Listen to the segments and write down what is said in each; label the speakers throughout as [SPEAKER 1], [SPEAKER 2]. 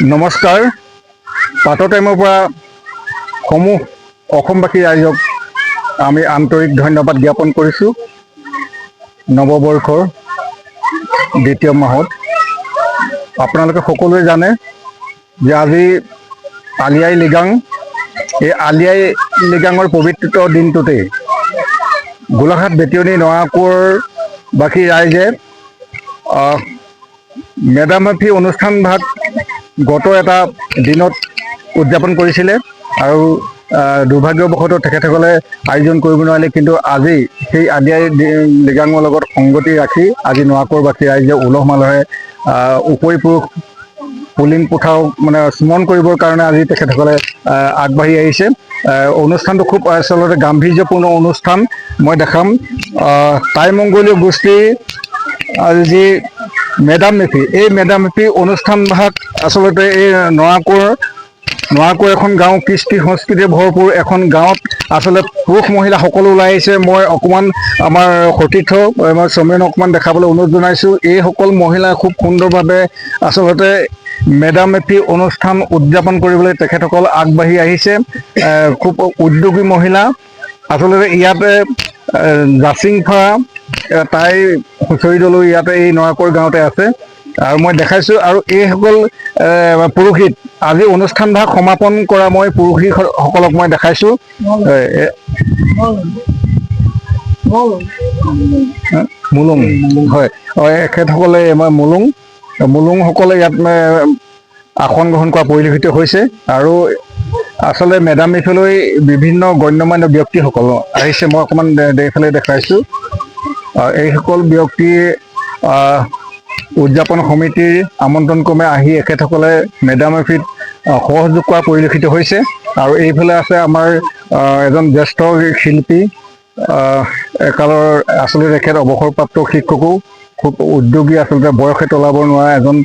[SPEAKER 1] নমস্কাৰ। পাতৰ টাইমৰ পৰা সমূহ অসমবাসী ৰাইজক আমি আন্তৰিক ধন্যবাদ জ্ঞাপন কৰিছোঁ। নৱবৰ্ষৰ দ্বিতীয় মাহত আপোনালোকে সকলোৱে জানে যে আজি আলি আই লৃগাং। এই আলি আই লৃগাঙৰ পবিত্ৰ দিনটোতেই গোলাঘাট বেতিয়নী নৰাকুৰ বাসী ৰাইজে মেডাম-মেফি অনুষ্ঠান ভাগ গত এটা দিনত উদযাপন কৰিছিলে আৰু দুৰ্ভাগ্যবশতঃ তেখেতসকলে আয়োজন কৰিব নোৱাৰিলে। কিন্তু আজি সেই আলি আই লৃগাঙৰ লগত সংগতি ৰাখি আজি নৰাকুৰবাসী ৰাইজে উলহ মালহেৰে উপৰি পুৰুষ পুলিন প্ৰথাও মানে স্মৰণ কৰিবৰ কাৰণে আজি তেখেতসকলে আগবাঢ়ি আহিছে। অনুষ্ঠানটো খুব আচলতে গাম্ভীৰ্যপূৰ্ণ অনুষ্ঠান। মই দেখাম টাই মংগোলীয় গোষ্ঠীৰ যি মেডাম-মেফি, এই মেডাম-মেফি অনুষ্ঠান ভাগ আচলতে এই নৰাকুৰ এখন গাঁও কৃষ্টি সংস্কৃতিৰে ভৰপূৰ এখন গাঁৱত আচলতে পুৰুষ মহিলা সকলো ওলাই আহিছে। মই অকণমান আমাৰ সতীৰ্থ মই চমেন অকণমান দেখাবলৈ অনুৰোধ জনাইছোঁ। এইসকল মহিলাই খুব সুন্দৰভাৱে আচলতে মেডাম-মেফি অনুষ্ঠান উদযাপন কৰিবলৈ তেখেতসকল আগবাঢ়ি আহিছে। খুব উদ্যোগী মহিলা আচলতে ইয়াতে জাচিংফা তাই হুঁচৰি দলো ইয়াতে এই নৰাকুৰ গাঁৱতে আছে আৰু মই দেখাইছোঁ। আৰু এইসকল পুৰোহিত আজি অনুষ্ঠান ভাগ সমাপন কৰা মই পুৰোহিতসকলক মই দেখাইছোঁ। মুলুং হয়, এখেতসকলে আমাৰ মুলুংসকলে ইয়াত আসন গ্ৰহণ কৰা পৰিলক্ষিত হৈছে। আৰু আচলতে মেডাম-মেফিলৈ বিভিন্ন গণ্যমান্য ব্যক্তিসকল আহিছে। মই অকণমান এইফালে দেখাইছোঁ। এইসকল ব্যক্তি উদযাপন সমিতিৰ আমন্ত্ৰণ ক্ৰমে আহি এখেতসকলে মেডাম-মেফিত সহযোগ কৰা পৰিলক্ষিত হৈছে। আৰু এইফালে আছে আমাৰ এজন জ্যেষ্ঠ শিল্পী, একালৰ আচলতে তেখেত অৱসৰপ্ৰাপ্ত শিক্ষকো, খুব উদ্যোগী, আচলতে বয়সে তলাব নোৱাৰা এজন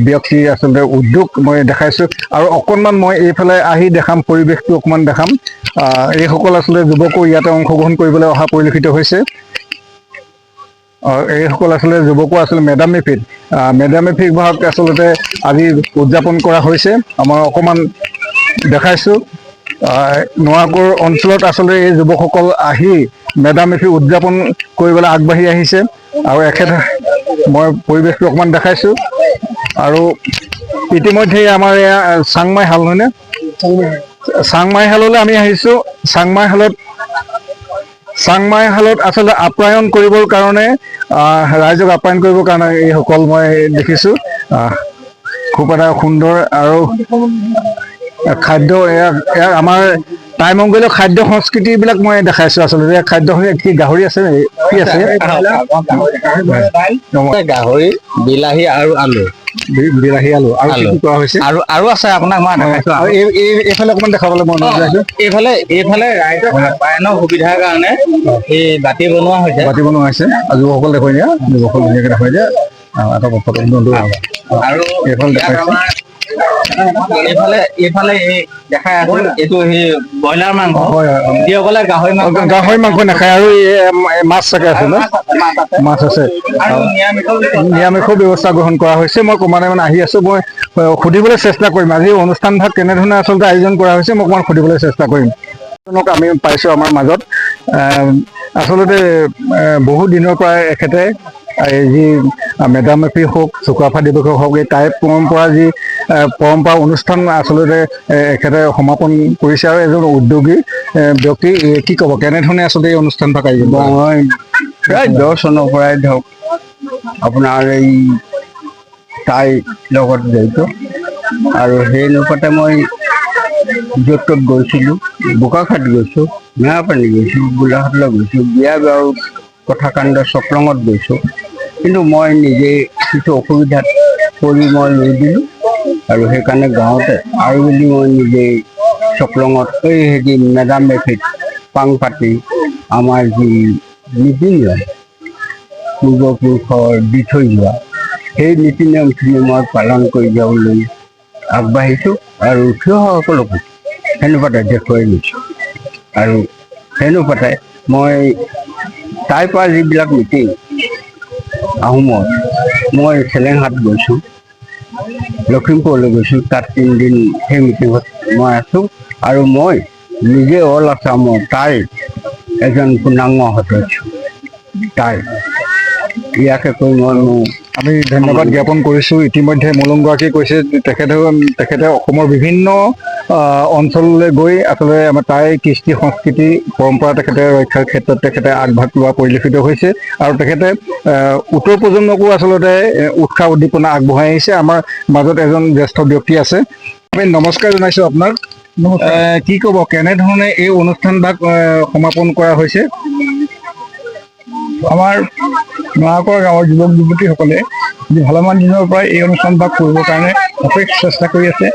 [SPEAKER 1] ব্যক্তি আচলতে উদ্যোগ মই দেখাইছোঁ। আৰু অকণমান মই এইফালে আহি দেখাম, পৰিৱেশটো অকণমান দেখাম। এইসকল আচলতে যুৱকো ইয়াতে অংশগ্ৰহণ কৰিবলৈ অহা পৰিলক্ষিত হৈছে। এইসকল আচলতে যুৱকো আচলতে মেডাম-মেফি ভাগ আচলতে আজি উদযাপন কৰা হৈছে। আমাৰ অকণমান দেখাইছোঁ। নৰাকুৰ অঞ্চলত আচলতে এই যুৱকসকল আহি মেডাম-মেফি উদযাপন কৰিবলৈ আগবাঢ়ি আহিছে। আৰু মই পৰিৱেশটো অকণমান দেখাইছোঁ। আৰু ইতিমধ্যে আমাৰ এয়া চাংমাই হাল হয়নে? চাংমাই হাললৈ আমি আহিছোঁ। চাংমাই হালত আচলতে আপ্যায়ন কৰিবৰ কাৰণে ৰাইজক আপ্যায়ন কৰিবৰ কাৰণে এইসকল মই দেখিছোঁ। খুব এটা সুন্দৰ আৰু খাদ্য এয়া আমাৰ টাই মংগোলীয় খাদ্য সংস্কৃতিবিলাক মই দেখাইছোঁ। আচলতে খাদ্য কি গাহৰি আছে, কি আছে?
[SPEAKER 2] গাহৰি, বিলাহী আৰু আলু আৰু কি কি কৰা হৈছে? আৰু আছে আপোনাক মই দেখাইছোঁ।
[SPEAKER 1] এইফালে অকণমান দেখাবলৈ মই অনুৰোধ জনাইছোঁ।
[SPEAKER 2] এইফালে ৰাইজক আপ্যায়নৰ সুবিধাৰ কাৰণে এই বাতি বনোৱা হৈছে।
[SPEAKER 1] আৰু যুৱকসকল দেখুৱাই দিয়া, যুৱকসকল ধুনীয়াকৈ দেখুৱাই দিয়া।
[SPEAKER 2] আৰু এইফালে দেখাই আছো, এইটো সেই ব্ৰইলাৰ মাংস। যিসকলে গাহৰি
[SPEAKER 1] মাংস নাখায় আৰু মাছ চাগে আছে ন? মাছ আছে
[SPEAKER 2] আৰু
[SPEAKER 1] নিৰামিষৰ ব্যৱস্থা গ্ৰহণ কৰা হৈছে। মই ক্ৰমান্বয়ে আহি আছোঁ। মই সুধিবলৈ চেষ্টা কৰিম আজি অনুষ্ঠান ভাগ কেনেধৰণে আচলতে আয়োজন কৰা হৈছে। মই অকণমান সুধিবলৈ চেষ্টা কৰিম। আমি পাইছোঁ আমাৰ মাজত আচলতে বহু দিনৰ পৰাই এখেতে যি মেডাম-মেফি হওক, চুকাফা দিৱস হওক, এই টাই পৰম্পৰা অনুষ্ঠান আচলতে এখেতে সমাপন কৰিছে। আৰু এজন উদ্যোগী ব্যক্তি, কি ক'ব কেনেধৰণে আচলতে এই অনুষ্ঠান ভাগ আয়োজন?
[SPEAKER 3] মই প্ৰায় 10 চনৰ পৰাই ধৰক আপোনাৰ এই টাই লগত জড়িত। আৰু সেই অনুপাতে মই য'ত ত'ত গৈছিলোঁ। বোকাখাট গৈছোঁ, মেৰাপানী গৈছোঁ, গোলাঘাটলৈ গৈছোঁ, বিয়া বাৰু কথাকাণ্ড চকলঙত গৈছোঁ। কিন্তু মই নিজে কিছু অসুবিধাত পৰি মই ৰৈ দিলোঁ। আৰু সেইকাৰণে গাঁৱতে আৰু বুলি মই নিজেই চকলঙত হেৰি মেডাম-মেফিত পাং পাতি আমাৰ যি নীতি নিয়ম পূৰ্বপুৰুষৰ দি থৈ যোৱা সেই নীতি নিয়মখিনি মই পালন কৰি যাবলৈ আগবাঢ়িছোঁ। আৰু উঠি অহাসকলকো সেনেকুৱাতে দেখুৱাই গৈছোঁ। আৰু সেনেকুৱাতে মই তাইৰ পৰা যিবিলাক মিটিং আহোমৰ, মই চেলেংহাট গৈছোঁ, লখিমপুৰলৈ গৈছোঁ। তাত 3 দিন সেই মিটিঙত মই আছোঁ আৰু মই নিজে অল আছামৰ তাই এজন পূৰ্ণাংগ সদস্য তাই ইয়াকে কৈ মই
[SPEAKER 1] আমি ধন্যবাদ জ্ঞাপন কৰিছোঁ। ইতিমধ্যে মুলুংগৰাকীয়ে কৈছে যে তেখেতে অসমৰ বিভিন্ন অঞ্চললৈ গৈ আচলতে আমাৰ টাই কৃষ্টি সংস্কৃতি পৰম্পৰা তেখেতে ৰক্ষাৰ ক্ষেত্ৰত তেখেতে আগভাগ লোৱা পৰিলক্ষিত হৈছে আৰু তেখেতে উত্তৰ প্ৰজন্মকো আচলতে উৎসাহ উদ্দীপনা আগবঢ়াই আহিছে। আমাৰ মাজত এজন জ্যেষ্ঠ ব্যক্তি আছে। আমি নমস্কাৰ জনাইছোঁ আপোনাক। কি ক'ব, কেনেধৰণে এই অনুষ্ঠানভাগ সমাপন কৰা হৈছে?
[SPEAKER 4] আমাৰ নৰাকৰ গাঁৱৰ যুৱক যুৱতীসকলে ভালেমান দিনৰ পৰাই এই অনুষ্ঠানভাগ কৰিবৰ কাৰণে অশেষ চেষ্টা কৰি আছে।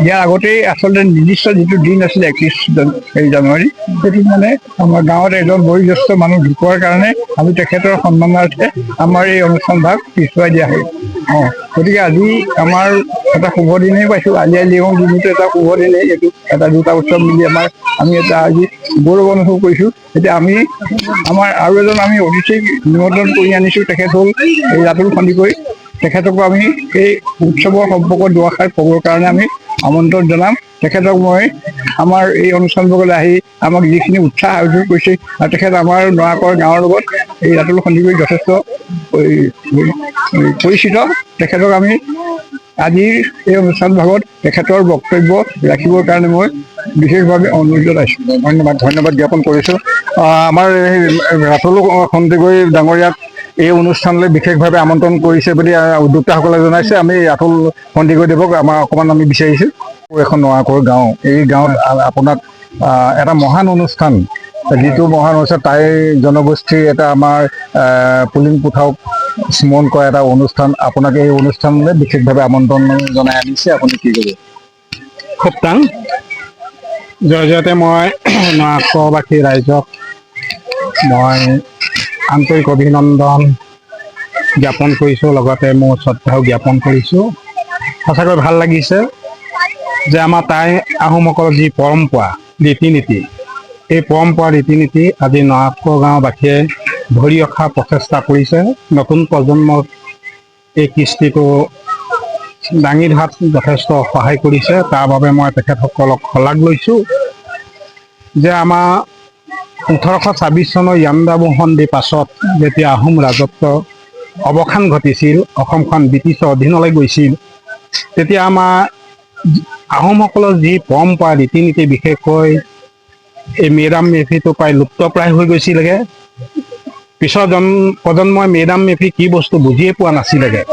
[SPEAKER 4] ইয়াৰ আগতেই আচলতে নিৰ্দিষ্ট যিটো দিন আছিলে 31 জানুৱাৰী, সেইটো মানে আমাৰ গাঁৱত এজন বয়োজ্যেষ্ঠ মানুহ ঢুকোৱাৰ কাৰণে আমি তেখেতৰ সন্মানাৰ্থে আমাৰ এই অনুষ্ঠানভাগ পিছুৱাই দিয়া হয়। গতিকে আজি আমাৰ এটা শুভ দিনেই পাইছোঁ। আলি আই লৃগাং দিনটো এটা শুভ দিনেই, এইটো এটা দুটা উৎসৱ মিলি আমি এটা আজি গৌৰৱ অনুভৱ কৰিছোঁ। এতিয়া আমাৰ আৰু এজন আমি অতিথিক নিমন্ত্ৰণ কৰি আনিছোঁ। তেখেত হ'ল এই ৰাতুল সন্দিকৈ। তেখেতকো আমি এই উৎসৱৰ সম্পৰ্কত দুআষাৰ ক'বৰ কাৰণে আমি আমন্ত্ৰণ জনাম। তেখেতক মই আমাৰ এই অনুষ্ঠানবোৰলৈ আহি আমাক যিখিনি উৎসাহ আয়োজন কৰিছে আৰু তেখেত আমাৰ নৰাকৰ গাঁৱৰ লগত এই ৰাতুল সন্দিকৈ যথেষ্ট পৰিচিত। তেখেতক আমি আজিৰ এই অনুষ্ঠান ভাগত তেখেতৰ বক্তব্য ৰাখিবৰ কাৰণে মই বিশেষভাৱে অনুৰোধ জনাইছোঁ।
[SPEAKER 1] ধন্যবাদ জ্ঞাপন কৰিছোঁ। আমাৰ এই ৰাতুল সন্দিকৈ ডাঙৰীয়াক এই অনুষ্ঠানলৈ বিশেষভাৱে আমন্ত্ৰণ কৰিছে বুলি উদ্যোক্তাসকলে জনাইছে। আমি ৰাতুল সন্দিকৈদেৱক অকণমান আমি বিচাৰিছোঁ। এখন নৰাকৰ গাঁও, এই গাঁৱত আপোনাক এটা মহান অনুষ্ঠান, যিটো মহান অনুষ্ঠান টাই জনগোষ্ঠীৰ এটা আমাৰ পুলিং পুঠাওক স্মৰণ কৰা এটা অনুষ্ঠান, আপোনাক এই অনুষ্ঠানলৈ বিশেষভাৱে আমন্ত্ৰণ জনাই আনিছে। আপুনি কি ক'ব?
[SPEAKER 4] খুব টান জয়তে মই নৰাকৰবাসী ৰাইজক মই আন্তৰিক অভিনন্দন জ্ঞাপন কৰিছোঁ, লগতে মোৰ শ্ৰদ্ধাও জ্ঞাপন কৰিছোঁ। সঁচাকৈ ভাল লাগিছে যে আমাৰ টাই আহোমসকলৰ যি পৰম্পৰা ৰীতি নীতি, এই পৰম্পৰা ৰীতি নীতি আজি নৰাকৰ গাঁওবাসীয়ে ধৰি ৰখাৰ প্ৰচেষ্টা কৰিছে। নতুন প্ৰজন্মক এই কৃষ্টিটো দাঙি ধৰাত যথেষ্ট সহায় কৰিছে। তাৰ বাবে মই তেখেতসকলক শলাগ লৈছোঁ যে আমাৰ 1826 চনৰ ইয়াণ্ডাবু সন্ধিৰ পাছত যেতিয়া আহোম ৰাজত্বৰ অৱসান ঘটিছিল, অসমখন ব্ৰিটিছৰ অধীনলৈ গৈছিল, তেতিয়া আমাৰ আহোমসকলৰ যি পৰম্পৰা ৰীতি নীতি, বিশেষকৈ এই মেডাম মেফিটো প্ৰায় লুপ্তপ্ৰায় হৈ গৈছিলেগৈ। পিছৰ প্ৰজন্মই মেডাম মেফি কি বস্তু বুজিয়ে পোৱা নাছিলেগৈ।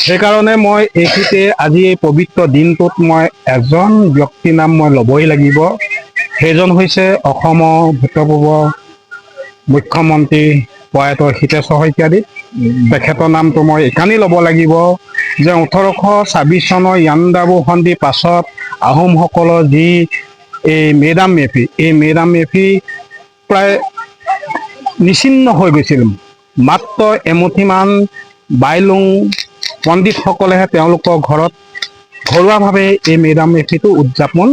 [SPEAKER 4] সেইকাৰণে মই এইটোতে আজি এই পবিত্ৰ দিনটোত মই এজন ব্যক্তিৰ নাম মই ল'বই লাগিব। সেইজন হৈছে অসমৰ ভূতপূৰ্ব মুখ্যমন্ত্ৰী প্ৰয়াত হিতেশ্বৰ শইকীয়াদেৱ। তেখেতৰ নামটো মই এইকাৰণেই ল'ব লাগিব যে 1826 চনৰ ইয়াণ্ডাবু সন্ধিৰ পাছত আহোমসকলৰ যি এই মেডাম মেফি, এই মেডাম মেফি প্ৰায় নিচিন্ন হৈ গৈছিল। মাত্ৰ এমুঠিমান বাইলুং পণ্ডিতসকলেহে তেওঁলোকৰ ঘৰত ঘৰুৱাভাৱে এই মেডাম মেফিটো উদযাপন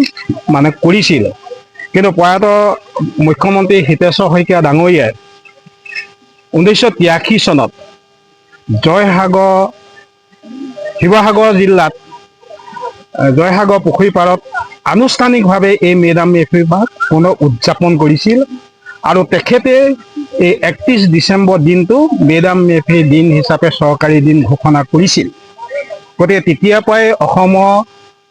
[SPEAKER 4] কৰিছিল। কিন্তু প্ৰয়াত মুখ্যমন্ত্ৰী হিতেশ্বৰ শইকীয়া ডাঙৰীয়াই 1983 চনত শিৱসাগৰ জিলাত জয়সাগৰ পুখুৰী পাৰত আনুষ্ঠানিকভাৱে এই মেডাম মেফি ভাগ পুনৰ উদযাপন কৰিছিল আৰু তেখেতে এই 31 ডিচেম্বৰ দিনটো মেডাম মেফি দিন হিচাপে চৰকাৰী দিন ঘোষণা কৰিছিল। গতিকে তেতিয়াৰ পৰাই অসমৰ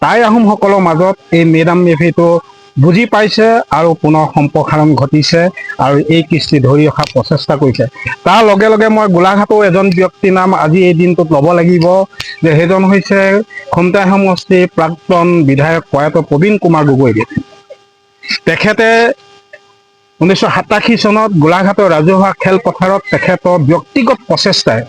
[SPEAKER 4] টাই আহোমসকলৰ মাজত এই মেডাম মেফিটো বুজি পাইছে আৰু পুনৰ সম্প্ৰসাৰণ ঘটিছে আৰু এই কৃষ্টি ধৰি ৰখাৰ প্ৰচেষ্টা কৰিছে। তাৰ লগে লগে মই গোলাঘাটৰ এজন ব্যক্তিৰ নাম আজি এই দিনটোত ল'ব লাগিব যে সেইজন হৈছে খুমটাই সমষ্টিৰ প্ৰাক্তন বিধায়ক প্ৰয়াত প্ৰবীণ কুমাৰ গগৈদেৱ। তেখেতে 1987 চনত গোলাঘাটৰ ৰাজহুৱা খেলপথাৰত তেখেতৰ ব্যক্তিগত প্ৰচেষ্টাই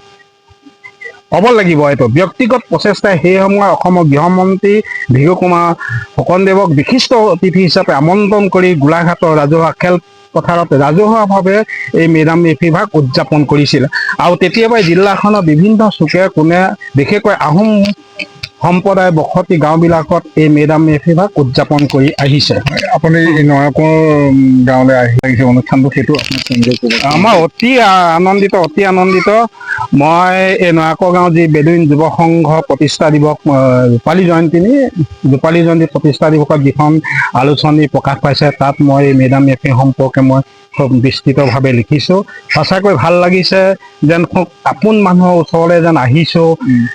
[SPEAKER 4] ক'ব লাগিব, এইটো ব্যক্তিগত প্ৰচেষ্টাই সেই সময়ত অসমৰ গৃহমন্ত্ৰী ভিঘু কুমাৰ ফুকনদেৱক বিশিষ্ট অতিথি হিচাপে আমন্ত্ৰণ কৰি গোলাঘাটৰ ৰাজহুৱা খেলপথাৰত ৰাজহুৱাভাৱে এই মেডাম মেফি ভাগ উদযাপন কৰিছিল। আৰু তেতিয়াৰ পৰাই জিলাখনৰ বিভিন্ন চুকে কোণে বিশেষকৈ আহোম সম্প্ৰদায় বসতি গাঁওবিলাকত এই মেডাম মেফি ভাগ উদযাপন কৰি আহিছে।
[SPEAKER 1] আপুনি নৰাকৰ গাঁৱলৈ আহিছে অনুষ্ঠানটো, সেইটো আপোনাক কেনেকৈ ক'ব?
[SPEAKER 4] আমাৰ অতি আনন্দিত মই এই নয়াকৰ গাঁও যি বেদুইন যুৱ সংঘ প্ৰতিষ্ঠা দিৱস ৰূপালী জয়ন্তী প্ৰতিষ্ঠা দিৱসত যিখন আলোচনী প্ৰকাশ পাইছে তাত মই মেডাম মেফি সম্পৰ্কে মই খুব বিস্তৃতভাৱে লিখিছোঁ। সঁচাকৈ ভাল লাগিছে যেন খুব আপোন মানুহৰ ওচৰলৈ যেন আহিছোঁ।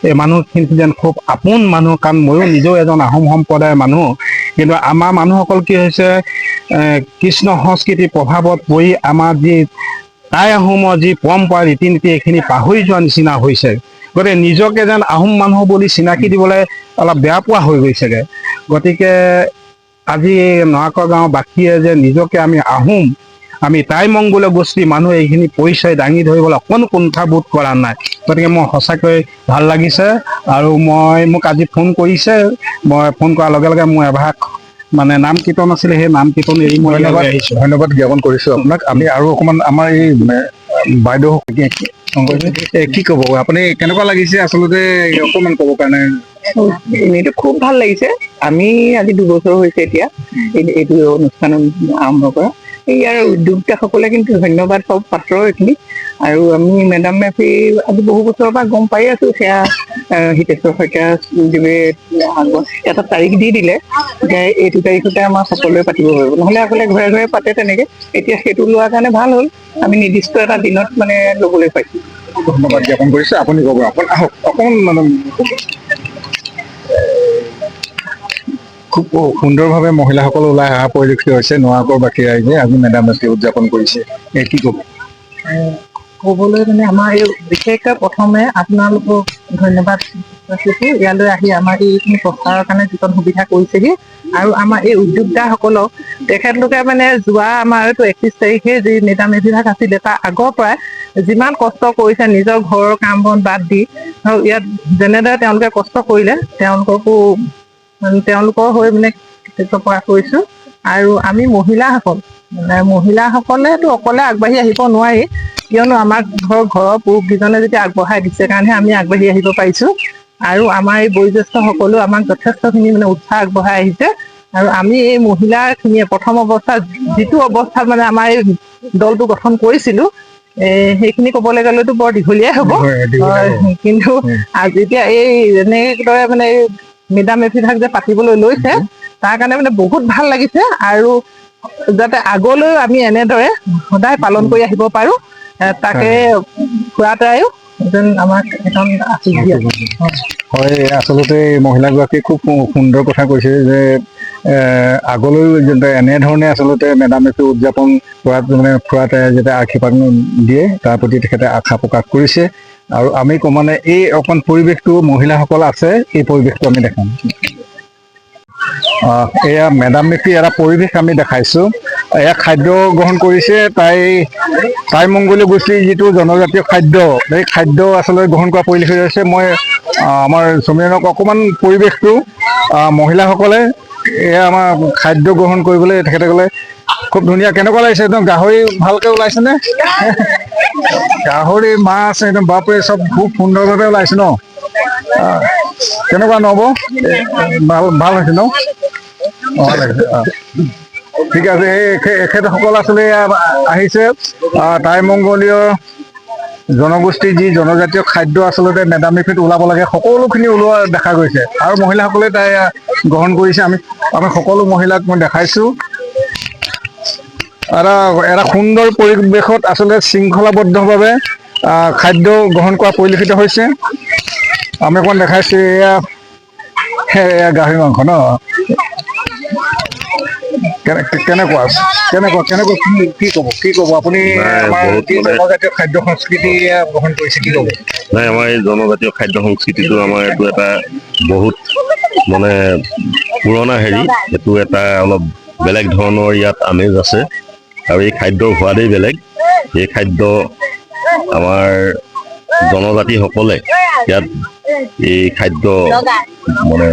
[SPEAKER 4] এই মানুহখিনি যেন খুব আপোন মানুহ, কাৰণ ময়ো নিজেও এজন আহোম সম্প্ৰদায়ৰ মানুহ। কিন্তু আমাৰ মানুহসকল কি হৈছে কৃষ্ণ সংস্কৃতিৰ প্ৰভাৱত পৰি আমাৰ যি টাই আহোমৰ যি পৰম্পৰা ৰীতি নীতি এইখিনি পাহৰি যোৱা নিচিনা হৈছে। গতিকে নিজকে যেন আহোম মানুহ বুলি চিনাকি দিবলৈ অলপ বেয়া পোৱা হৈ গৈছেগৈ। গতিকে আজি নয়াকৰ গাঁৱৰ বাসীয়ে যে নিজকে আমি আহোম, আমি টাই মংগোলীয় গোষ্ঠীৰ মানুহ এইখিনি পৰিচয় দাঙি ধৰিবলৈ অকণো কুণ্ঠাবোধ কৰা নাই। গতিকে মোৰ সঁচাকৈ ভাল লাগিছে। আৰু মোক আজি ফোন কৰিছে, মই ফোন কৰাৰ লগে লগে মোৰ এভাগ মানে নাম কীৰ্তন আছিলে, সেই নাম কীৰ্তন এৰি মই আহিছোঁ।
[SPEAKER 1] ধন্যবাদ জ্ঞাপন কৰিছোঁ আপোনাক। আমি আৰু অকণমান আমাৰ এই বাইদেউ কি ক'ব, আপুনি কেনেকুৱা লাগিছে আচলতে অকণমান ক'ব কাৰণে?
[SPEAKER 5] এনেইতো খুব ভাল লাগিছে। আমি আজি 2 বছৰ হৈছে এতিয়া এইটো অনুষ্ঠান আৰম্ভ কৰা। ইয়াৰ উদ্যোক্তাসকলে কিন্তু ধন্যবাদ পাব পাত্ৰ এইখিনি। আৰু আমি মেডাম মেফি আজি বহু বছৰৰ পৰা গম পাই আছো, সেয়া হিতেশ্বৰ শইকীয়াদেৱে এটা তাৰিখ দি দিলে যে এইটো তাৰিখতে আমাৰ সকলোৱে পাতিব পাৰিব, নহ'লে আগতে ঘৰে ঘৰে পাতে তেনেকে। এতিয়া সেইটো লোৱাৰ কাৰণে ভাল হ'ল, আমি নিৰ্দিষ্ট এটা দিনত মানে ল'বলৈ পাইছোঁ।
[SPEAKER 1] ধন্যবাদ জ্ঞাপন কৰিছোঁ। আপুনি ক'ব, আপুনি আহক অকণমান মানে খুব সুন্দৰভাৱে মহিলাসকল ওলাই অহা পৰিলক্ষিত হৈছে। নয়াকৰ বাকী ৰাইজে আজি মেডাম মেফি উদযাপন কৰিছে, কি ক'ব?
[SPEAKER 5] ক'বলৈ মানে আমাৰ এই বিশেষকৈ প্ৰথমে আপোনালোকক ধন্যবাদ ৰাখিছোঁ, ইয়ালৈ আহি আমাৰ এইখিনি প্ৰচাৰৰ কাৰণে যিকণ সুবিধা কৰিছেহি। আৰু আমাৰ এই উদ্যোক্তাসকলক তেখেতলোকে মানে যোৱা আমাৰ 31 তাৰিখে যি মেডাম মেফি ভাগ আছিলে তাৰ আগৰ পৰাই যিমান কষ্ট কৰিছে নিজৰ ঘৰৰ কাম বন বাদ দি, আৰু ইয়াত যেনেদৰে তেওঁলোকে কষ্ট কৰিলে তেওঁলোকৰ হৈ মানে কৃতজ্ঞ প্ৰকাশ কৰিছোঁ। আৰু আমি মহিলাসকলেতো অকলে আগবাঢ়ি আহিব নোৱাৰি, কিয়নো আমাৰ ঘৰৰ পুৰুষকেইজনে যেতিয়া আগবঢ়াই দিছে কাৰণেহে আমি আগবাঢ়ি আহিব পাৰিছোঁ। আৰু আমাৰ এই বয়োজ্যেষ্ঠ সকলো আমাক যথেষ্টখিনি মানে উৎসাহ আগবঢ়াই আহিছে। আৰু আমি এই মহিলাখিনিয়ে প্ৰথম অৱস্থাত যিটো অৱস্থাত মানে আমাৰ এই দলটো গঠন কৰিছিলোঁ, সেইখিনি ক'বলৈ গ'লেতো বৰ দীঘলীয়াই হ'ব। কিন্তু যেতিয়া এই এনেদৰে মানে এই মেডাম মেফি ভাগ যে পাতিবলৈ লৈছে তাৰ কাৰণে মানে বহুত ভাল লাগিছে। আৰু যাতে আগলৈও আমি এনেদৰে সদায় পালন কৰি আহিব পাৰোঁ, তাকে খুৰাতাইও যেন আমাক এখন আশীষ দিয়ে।
[SPEAKER 1] হয়, আচলতে মহিলাগৰাকী খুব সুন্দৰ কথা কৈছে যে আগলৈ যাতে এনেধৰণে আচলতে মেডাম মেফি উদযাপন কৰাত মানে খুৰাতাই যাতে আশীৰ্বাদ দিয়ে তাৰ প্ৰতি তেখেতে আশা প্ৰকাশ কৰিছে। আৰু আমি মানে এই অকণ পৰিৱেশটো মহিলাসকল আছে, এই পৰিৱেশটো আমি দেখাম। এয়া মেডাম মেফি এটা পৰিৱেশ আমি দেখাইছোঁ। এয়া খাদ্য গ্ৰহণ কৰিছে টাই মংগোলীয় গোষ্ঠীৰ যিটো জনজাতীয় খাদ্য, সেই খাদ্য আচলতে গ্ৰহণ কৰা পৰিলক্ষিত হৈছে। মই আমাৰ সমীৰণক অকণমান পৰিৱেশটো মহিলাসকলে এয়া আমাৰ খাদ্য গ্ৰহণ কৰিবলৈ তেখেতে ক'লে খুব ধুনীয়া। কেনেকুৱা লাগিছে? একদম গাহৰি ভালকৈ ওলাইছেনে? গাহৰি মাছ একদম বাপৰে চব খুব সুন্দৰভাৱে ওলাইছে ন? কেনেকুৱা নহ'ব? ভাল হৈছে ন? ভাল লাগিছে। ঠিক আছে। এখেতসকল আচলতে আহিছে টাই মংগোলীয় জনগোষ্ঠীৰ যি জনজাতীয় খাদ্য আচলতে মেডাম মেফিত ওলাব লাগে সকলোখিনি ওলোৱা দেখা গৈছে। আৰু মহিলাসকলে তাই গ্ৰহণ কৰিছে। আমি সকলো মহিলাক মই দেখাইছোঁ। এটা সুন্দৰ পৰিৱেশত আচলতে শৃংখলাবদ্ধভাৱে খাদ্য গ্ৰহণ কৰা পৰিলক্ষিত হৈছে। আমি অকণমান দেখাইছোঁ। এয়া গাহৰি মাংস ন? কেনেকুৱা কি ক'ব আপুনি? আমাৰ জনজাতীয় খাদ্য সংস্কৃতি গ্ৰহণ কৰিছে, কি ক'ব?
[SPEAKER 6] নাই, আমাৰ এই জনজাতীয় খাদ্য সংস্কৃতিটো আমাৰ এইটো এটা বহুত মানে পুৰণা এইটো এটা অলপ বেলেগ ধৰণৰ ইয়াত আমেজ আছে। আৰু এই খাদ্যৰ সোৱাদেই বেলেগ। এই খাদ্য আমাৰ জনজাতিসকলে ইয়াত এই খাদ্য মানে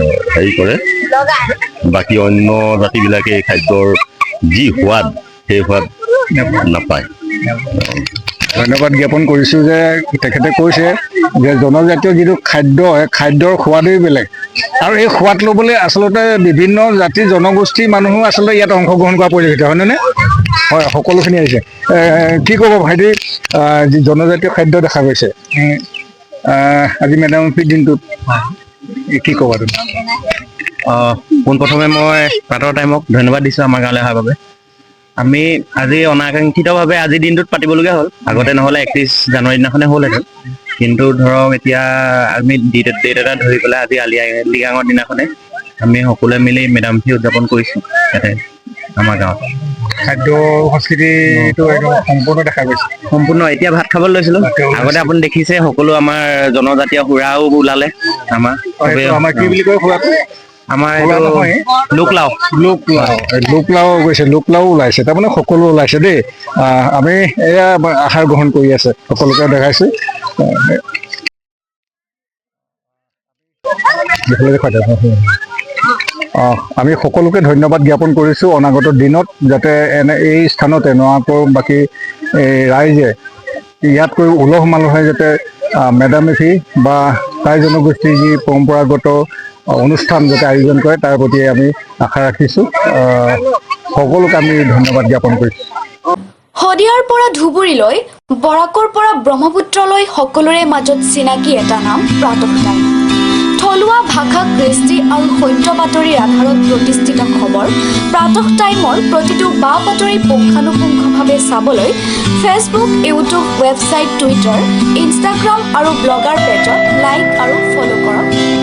[SPEAKER 6] কৰে, বাকী অন্য জাতিবিলাকে এই খাদ্যৰ যি সোৱাদ সেই সোৱাদ নাপায়।
[SPEAKER 1] ধন্যবাদ জ্ঞাপন কৰিছোঁ যে তেখেতে কৈছে যে জনজাতীয় যিটো খাদ্য, সেই খাদ্যৰ সোৱাদেই বেলেগ। আৰু এই সোৱাদ ল'বলৈ আচলতে বিভিন্ন জাতি জনগোষ্ঠীৰ মানুহো আচলতে ইয়াত অংশগ্ৰহণ কৰা পৰিলক্ষিত হয়নে? হয় সকলোখিনি আহিছে কি ক'ব ভাইটি যি জনজাতীয় খাদ্য দেখা গৈছে আজি মেডাম মেফিৰ দিনটোত কি ক'বা তুমি
[SPEAKER 2] পোনপ্ৰথমে মই প্ৰাতৰ টাইমক ধন্যবাদ দিছোঁ আমাৰ গাঁৱলৈ অহাৰ বাবে আমি আজি অনাকাংক্ষিতভাৱে আজিৰ দিনটোত পাতিবলগীয়া হ'ল আগতে নহ'লে 31 জানুৱাৰী দিনাখনে হ'লহেঁতেন কিন্তু ধৰক এতিয়া আমি ডেট এটা ধৰি পেলাই আজি আলি আই লৃগাঙৰ দিনাখনে আমি সকলোৱে মিলি মেডাম মেফি উদযাপন কৰিছোঁ ইয়াতে আমাৰ গাঁৱত
[SPEAKER 1] খাদ্য সংস্কৃতিটো একদম সম্পূৰ্ণ দেখা গৈছে
[SPEAKER 2] সম্পূৰ্ণ এতিয়া ভাত খাবলৈ লৈছিলোঁ আগতে আপুনি দেখিছে সকলো আমাৰ জনজাতীয় সুৰাও ওলালে আমাৰ
[SPEAKER 1] আমাৰ কি বুলি কয় খুৰাটো
[SPEAKER 2] আমাৰ লোকলাও
[SPEAKER 1] লোকলাও গৈছে লোকলাও ওলাইছে তাৰমানে সকলো ওলাইছে দেই আমি এয়া আহাৰ গ্ৰহণ কৰি আছে সকলোকে দেখাইছো আমি সকলোকে ধন্যবাদ জ্ঞাপন কৰিছোঁ অনাগত দিনত যাতে এই স্থানতে নৱাপৰ বাকী ৰাইজে ইয়াতকৈ উলহ মালহে যাতে মেডাম মেফি বা টাই জনগোষ্ঠীৰ যি পৰম্পৰাগত অনুষ্ঠান যাতে আয়োজন কৰে তাৰ প্ৰতি আমি আশা ৰাখিছোঁ সকলোকে আমি ধন্যবাদ জ্ঞাপন কৰিছোঁ
[SPEAKER 7] শদিয়াৰ পৰা ধুবুৰীলৈ বৰাকৰ পৰা ব্ৰহ্মপুত্ৰলৈ সকলোৰে মাজত চিনাকি এটা নাম প্ৰাতঃ টাইম থলুৱা ভাষা কৃষ্টি আৰু সত্য বাতৰিৰ আধাৰত প্ৰতিষ্ঠিত খবৰ প্ৰাতঃ টাইমৰ প্ৰতিটো বা বাতৰি পুংখানুপুংখভাৱে চাবলৈ Facebook YouTube website Twitter Instagram আৰু ব্লগাৰ পেজত লাইক আৰু ফ'ল' কৰক